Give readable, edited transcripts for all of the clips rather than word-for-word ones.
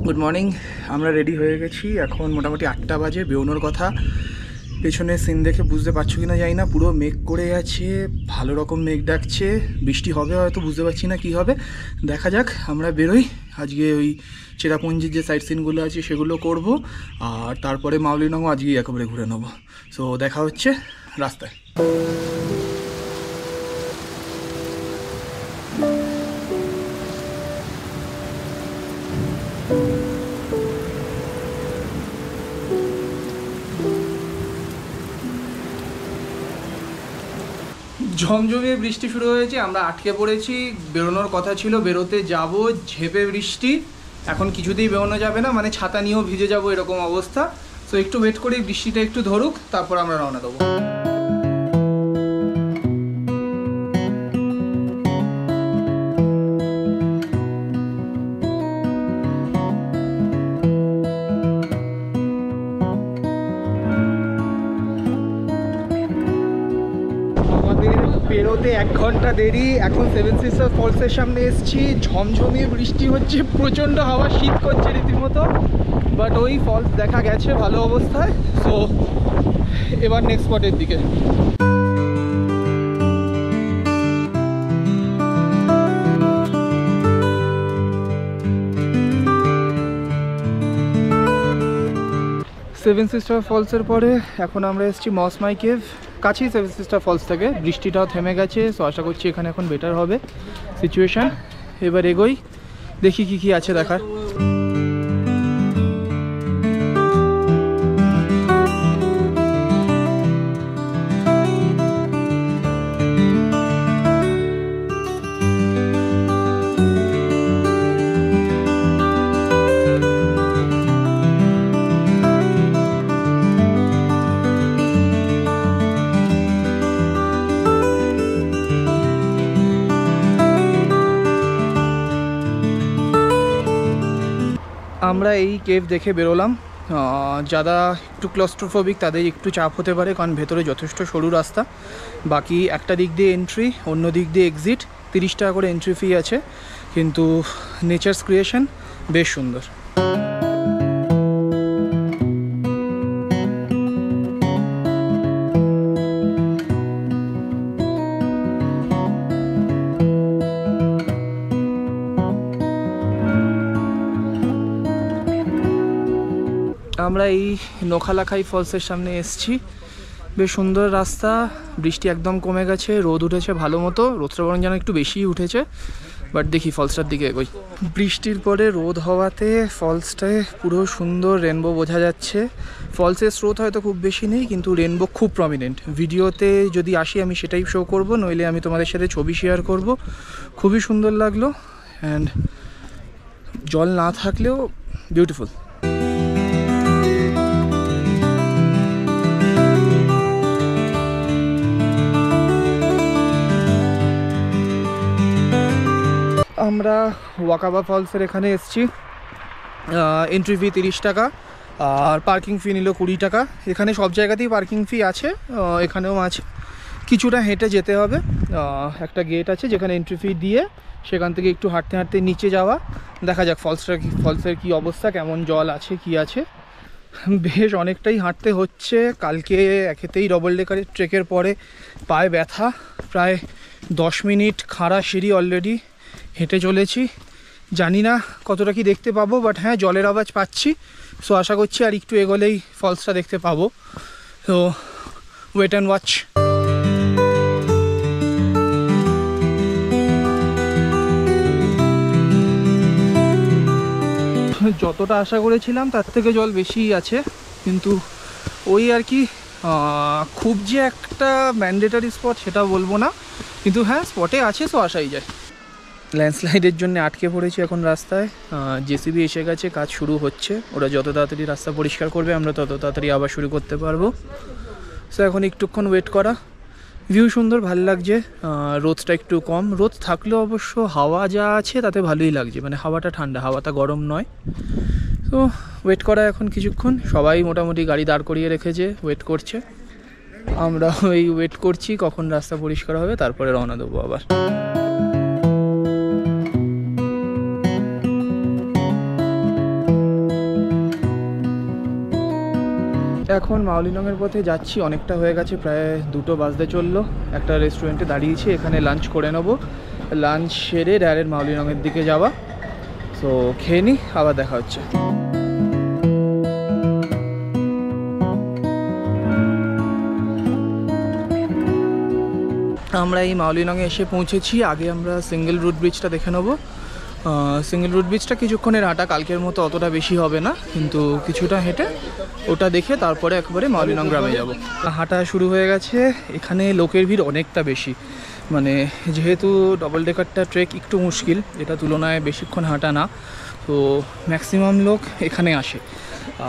Good morning. আমরা ready হয়ে গেছি, এখন মোটামুটি 8টা বাজে, বেরোনোর কথা। পেছনে সিন দেখে বুঝতে পারছো কিনা জানি না, পুরো মেঘ করে আছে, ভালো রকম মেঘ ডাকছে, বৃষ্টি হবে হয়তো, বুঝতে পারছি না কি হবে, দেখা যাক। আমরা বেরোই, আজকে ওই চেরাপুঞ্জির যে সাইট সিনগুলো আছে সেগুলো করব, আর তারপরে মাউলিনগর আজকেই একেবারে ঘুরে নেবো। সো দেখা হচ্ছে রাস্তায়। ঝমঝমিয়ে বৃষ্টি শুরু হয়েছে, আমরা আটকে পড়েছি। বেরোনোর কথা ছিল, বেরোতে যাব, ঝেপে বৃষ্টি। এখন কিছুতেই বেরোনো যাবে না, মানে ছাতা নিয়েও ভিজে যাব এরকম অবস্থা। তো একটু ওয়েট করি, বৃষ্টিটা একটু ধরুক, তারপর আমরা রওনা দেবো। বেরোতে 1 ঘন্টা দেরি, এখন সেভেন সিস্টার ফলসের সামনে এসেছি। ঝমঝমিয়ে বৃষ্টি হচ্ছে, প্রচণ্ড হাওয়া, শীত করছে রীতিমতো, বাট ওই ফলস দেখা গেছে ভালো অবস্থায়। সো এবার নেক্সট স্পটের দিকে। সেভেন সিস্টার ফলসের পরে এখন আমরা এসেছি মসমাই কেভ, কাছেই সেভেন সিস্টার ফলস থেকে। বৃষ্টিটাও থেমে গেছে, সো আশা করছি এখানে এখন বেটার হবে সিচুয়েশান। এবার এগোই, দেখি কি কি আছে দেখার। আমরা এই কেভ দেখে বেরোলাম। যারা একটু ক্লস্ট্রোফোবিক তাদের একটু চাপ হতে পারে, কারণ ভেতরে যথেষ্ট সরু রাস্তা। বাকি একটা দিক দিয়ে এন্ট্রি, অন্য দিক দিয়ে এক্সিট। 30 টাকা করে এন্ট্রি ফি আছে, কিন্তু নেচার্স ক্রিয়েশন বেশ সুন্দর। আমরা এই নোখালাখাই ফলসের সামনে এসেছি, বেশ সুন্দর রাস্তা। বৃষ্টি একদম কমে গেছে, রোদ উঠেছে ভালো মতো, রোদটা বরং যেন একটু বেশিই উঠেছে। বাট দেখি ফলসটার দিকে এগোই। বৃষ্টির পরে রোদ হওয়াতে ফলসটায় পুরো সুন্দর রেনবো বোঝা যাচ্ছে। ফলসের স্রোত হয়তো খুব বেশি নেই, কিন্তু রেনবো খুব প্রমিনেন্ট। ভিডিওতে যদি আসি আমি সেটাই শো করব, নইলে আমি তোমাদের সাথে ছবি শেয়ার করব। খুবই সুন্দর লাগলো, অ্যান্ড জল না থাকলেও বিউটিফুল। আমরা ওয়াকাবা ফলসের এখানে এসেছি। এন্ট্রি ফি 30 টাকা, আর পার্কিং ফি নিল 20 টাকা। এখানে সব জায়গাতেই পার্কিং ফি আছে, এখানেও আছে। কিছুটা হেঁটে যেতে হবে, একটা গেট আছে যেখানে এন্ট্রি ফি দিয়ে সেখান থেকে একটু হাঁটতে হাঁটতে নিচে যাওয়া। দেখা যাক ফলসের কী অবস্থা, কেমন জল আছে কি আছে। বেশ অনেকটাই হাঁটতে হচ্ছে, কালকে একেতেই ডবল ডেকারের ট্রেকের পরে পায়ে ব্যথা। প্রায় 10 মিনিট খাড়া সিঁড়ি অলরেডি হেঁটে চলেছি, জানি না কতটা কি দেখতে পাবো, বাট হ্যাঁ জলের আওয়াজ পাচ্ছি। সো আশা করছি আর একটু এগোলেই ফলসটা দেখতে পাবো। তো ওয়েট অ্যান্ড ওয়াচ। যতটা আশা করেছিলাম তার থেকে জল বেশিই আছে, কিন্তু ওই আর কি, খুব যে একটা ম্যান্ডেটারি স্পট সেটা বলবো না, কিন্তু হ্যাঁ স্পটে আছে, সো আসাই যায়। ল্যান্ডস্লাইডের জন্য আটকে পড়েছি এখন রাস্তায়। জেসিবি এসে গেছে, কাজ শুরু হচ্ছে। ওরা যত তাড়াতাড়ি রাস্তা পরিষ্কার করবে আমরা তত তাড়াতাড়ি আবার শুরু করতে পারবো। সো এখন একটুক্ষণ ওয়েট করা। ভিউ সুন্দর, ভালো লাগছে। রোদটা একটু কম, রোদ থাকলেও অবশ্য হাওয়া যা আছে তাতে ভালোই লাগছে, মানে হাওয়াটা ঠান্ডা, হাওয়াটা গরম নয়। তো ওয়েট করা এখন কিছুক্ষণ। সবাই মোটামুটি গাড়ি দাঁড় করিয়ে রেখেছে, ওয়েট করছে। আমরা ওই ওয়েট করছি কখন রাস্তা পরিষ্কার হবে, তারপরে রওনা দেবো আবার। এখন মাউলিনংয়ের পথে যাচ্ছি, অনেকটা হয়ে গেছে, প্রায় 2টো বাজতে চললো। একটা রেস্টুরেন্টে দাঁড়িয়েছি, এখানে লাঞ্চ করে নেবো, লাঞ্চ সেরে ডাইরেক্ট মাউলিনংয়ের দিকে যাওয়া। সো খেয়ে নিই, আবার দেখা হচ্ছে। আমরা এই মাউলিনংয়ে এসে পৌঁছেছি। আগে আমরা সিঙ্গেল রুট ব্রিজটা দেখে নেবো। সিঙ্গেল রুট ব্রিজটা কিছুক্ষণের হাঁটা, কালকের মতো অতটা বেশি হবে না, কিন্তু কিছুটা হেঁটে ওটা দেখে তারপরে একবারে মাউলিনং গ্রামে যাব। হাঁটা শুরু হয়ে গেছে। এখানে লোকের ভিড় অনেকটা বেশি, মানে যেহেতু ডবল ডেকারটা ট্রেক একটু মুশকিল, এটা তুলনায় বেশিক্ষণ হাঁটা না, তো ম্যাক্সিমাম লোক এখানে আসে।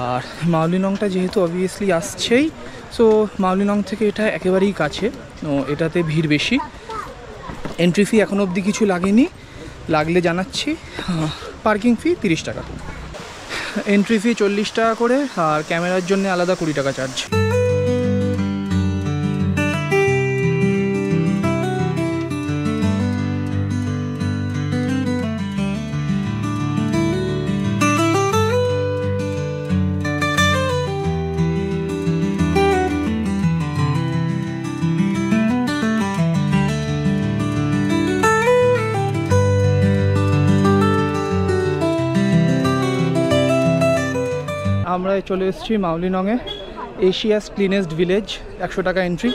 আর মাউলিনংটা যেহেতু অবভিয়াসলি আসছেই, সো মাউলিনং থেকে এটা একেবারেই কাছে, এটাতে ভিড় বেশি। এন্ট্রি ফি এখনও অবধি কিছু লাগেনি, লাগলে জানাচ্ছি। পার্কিং ফি 30 টাকা, এন্ট্রি ফি 40 টাকা করে, আর ক্যামেরার জন্য আলাদা 20 টাকা চার্জ। আমরা চলে এসেছি মাউলিনংয়ে, এশিয়াস ক্লিনেস্ট ভিলেজ, 100 টাকা এন্ট্রি।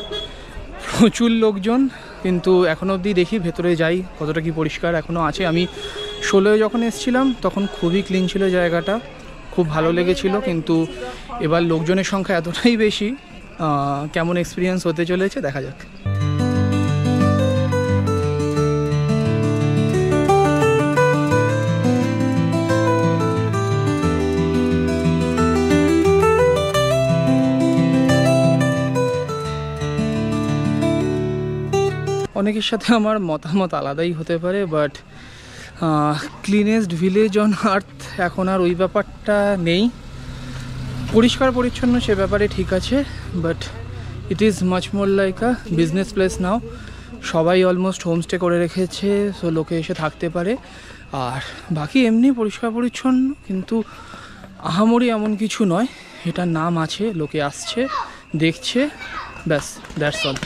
প্রচুর লোকজন, কিন্তু এখনও অবধি দেখি ভেতরে যাই কতটা কি পরিষ্কার এখনও আছে। আমি 16 যখন এসেছিলাম তখন খুবই ক্লিন ছিল জায়গাটা, খুব ভালো লেগেছিল, কিন্তু এবার লোকজনের সংখ্যা এতটাই বেশি, কেমন এক্সপিরিয়েন্স হতে চলেছে দেখা যাক। অনেকের সাথে আমার মতামত আলাদাই হতে পারে, but cleanest village on earth এখন আর ওই ব্যাপারটা নেই। পরিষ্কার পরিচ্ছন্ন সে ব্যাপারে ঠিক আছে, but it is much more like a business place now. সবাই অলমোস্ট হোমস্টে করে রেখেছে, সো লোকে এসে থাকতে পারে। আর বাকি এমনি পরিষ্কার পরিচ্ছন্ন, কিন্তু আহামরি এমন কিছু নয়। এটার নাম আছে, লোকে আসছে, দেখছে, ব্যাস, দ্যাটস অল।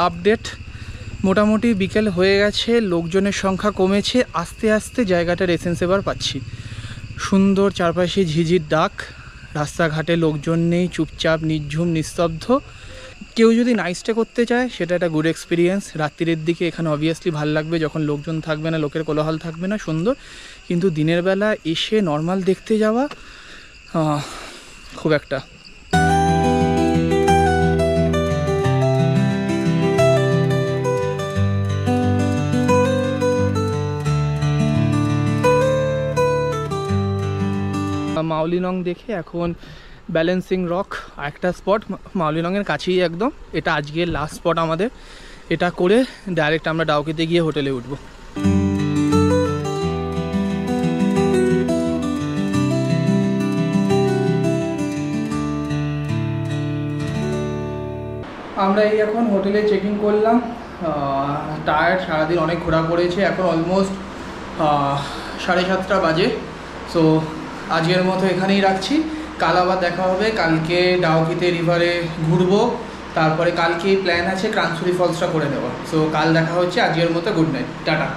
আপডেট, মোটামুটি বিকেল হয়ে গেছে, লোকজনের সংখ্যা কমেছে, আস্তে আস্তে জায়গাটার এসেন্স এবার পাচ্ছি। সুন্দর চারপাশে ঝিঝির ডাক, রাস্তাঘাটে লোকজন নেই, চুপচাপ নিঝুম নিস্তব্ধ। কেউ যদি নাইট স্টে করতে চায় সেটা একটা গুড এক্সপিরিয়েন্স। রাত্রির দিকে এখানে অবভিয়াসলি ভালো লাগবে, যখন লোকজন থাকবে না, লোকের কোলাহল থাকবে না, সুন্দর। কিন্তু দিনের বেলা এসে নর্মাল দেখতে যাওয়া খুব একটা। মাউলিনং দেখে এখন ব্যালেন্সিং রক একটা স্পট মাউলিনংয়ের কাছেই একদম, এটা আজকের লাস্ট স্পট আমাদের। এটা করে ডাইরেক্ট আমরা ডাউকিতে গিয়ে হোটেলে উঠব। আমরা এই এখন হোটেলে চেক ইন করলাম। টায়ার্ড, সারাদিন অনেক ঘোরা পড়েছে, এখন অলমোস্ট 7:30 বাজে। সো আজকের মতো এখানেই রাখছি, কাল আবার দেখা হবে। কালকে ডাউকিতে রিভারে ঘুরবো, তারপরে কালকে প্ল্যান আছে ক্রান্সুরি ফলসটা করে নেওয়া। সো কাল দেখা হচ্ছে, আজকের মতো গুড নাইট, টাটা।